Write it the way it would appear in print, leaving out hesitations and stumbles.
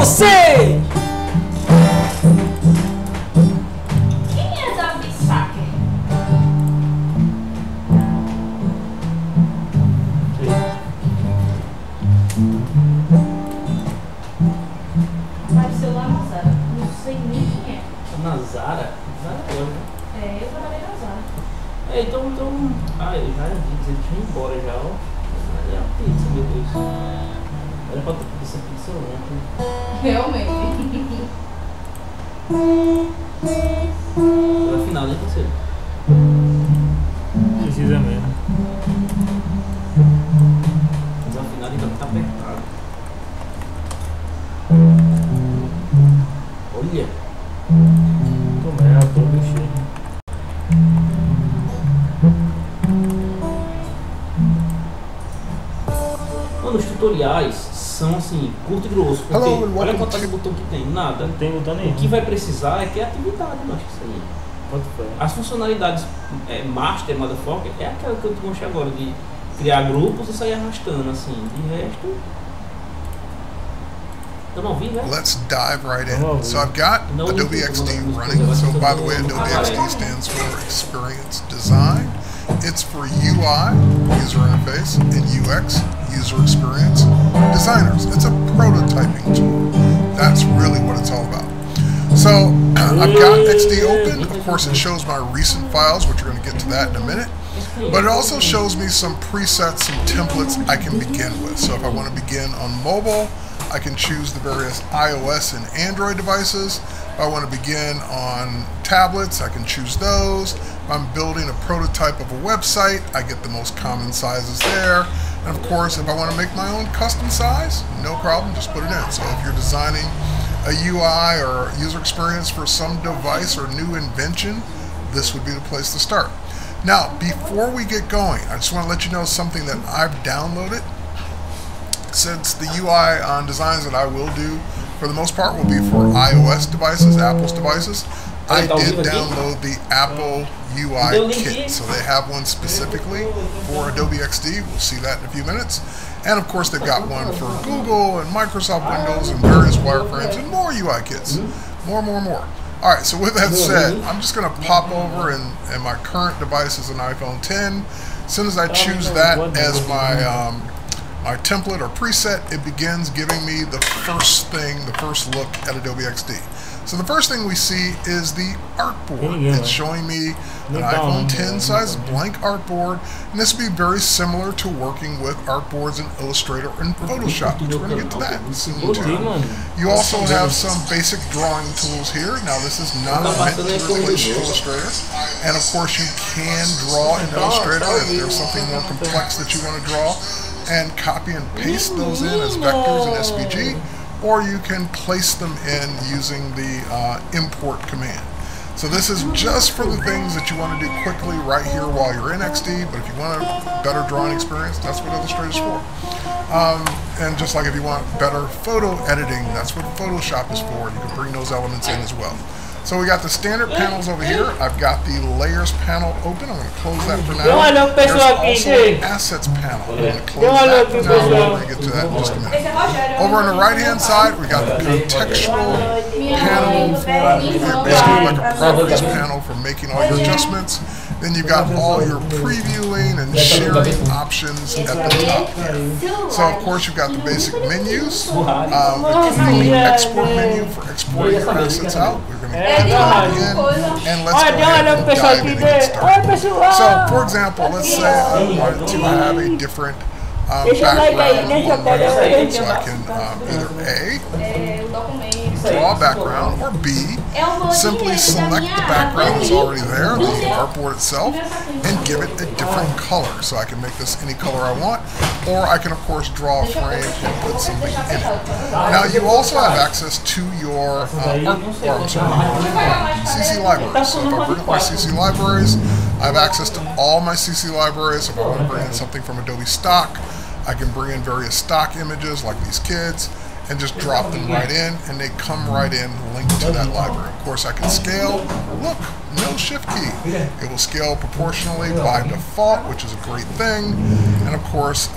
você! Quem é Davi Sacker? Vai do celular, Nazara. Não sei nem quem é. Nazara? Nazara é hoje. É, eu trabalhei na Nazara. É, então. Ah, eu já vi que ele tinha ido embora já, ó. Olha a pizza, meu Deus. Era pra ter pedido essa pizza ontem. Realmente. Na final, né, parceiro? Precisa mesmo. Mas a final ainda tá apertado. Olha. Tomei a todo cheio. Mano, os tutoriais são assim, curto e grosso. Porque olha quantos botão que tem. Nada. Não tem botão nenhum. O que vai precisar é criatividade, eu acho que isso aí. As funcionalidades master, motherfucker, é aquela que eu te mostrei agora, de criar grupos e sair arrastando, assim. De resto... Eu não vi, né? Let's dive right in. So I've got Adobe XD running. So by the way, Adobe XD stands for Experience Design. It's for UI, user interface, and UX, user experience designers. It's a prototyping tool. That's really what it's all about. So I've got XD open. Of course, it shows my recent files, which we're going to get to that in a minute. But it also shows me some presets, some templates I can begin with. So if I want to begin on mobile, I can choose the various iOS and Android devices. If I want to begin on tablets, I can choose those. If I'm building a prototype of a website, I get the most common sizes there. And of course, if I want to make my own custom size, no problem, just put it in. So if you're designing a UI or user experience for some device or new invention, this would be the place to start. Now, before we get going, I just want to let you know something that I've downloaded. Since the UI on designs that I will do, for the most part, will be for iOS devices, Apple's devices, I did download the Apple UI kit. So they have one specifically for Adobe XD. We'll see that in a few minutes. And of course, they've got one for Google and Microsoft Windows and various wireframes and more UI kits. More. All right, so with that said, I'm just going to pop over, and my current device is an iPhone 10. As soon as I choose that as my template or preset, it begins giving me the first look at Adobe XD. So the first thing we see is the artboard. It's showing me an iPhone 10 size blank artboard, and this would be very similar to working with artboards in Illustrator and Photoshop, which we're going to get to that soon too. You also have some basic drawing tools here. Now this is not meant to replace Illustrator, and of course you can draw in Illustrator if there's something more complex that you want to draw, and copy and paste those in as vectors in SVG, or you can place them in using the import command. So this is just for the things that you want to do quickly right here while you're in XD, but if you want a better drawing experience, that's what Illustrator's for. And just like if you want better photo editing, that's what Photoshop is for, and you can bring those elements in as well. So we got the standard panels over here. I've got the layers panel open. I'm going to close that for now. There's also an assets panel. I'm going to close that for now. We're going to get to that in just a minute. Over on the right hand side, we got the contextual panel for basically like a properties panel for making all your adjustments. Then you've got all your previewing and sharing options at the top here. So of course you've got the basic menus, the export menu for exporting your assets out. We're going to get that in, and let's go ahead and dive in and get started. So for example, let's say I wanted to have a different background on my screen, so I can either A, draw a background, or B, simply select the background that's already there, the artboard itself, and give it a different color. So I can make this any color I want, or I can of course draw a frame and put something in it. Now you also have access to your CC libraries. So if I bring up my CC libraries, I have access to all my CC libraries. If I want to bring in something from Adobe Stock, I can bring in various stock images like these kids and just drop them right in, and they come right in linked to that library. Of course, I can scale. Look, no shift key. It will scale proportionally by default, which is a great thing. And of course,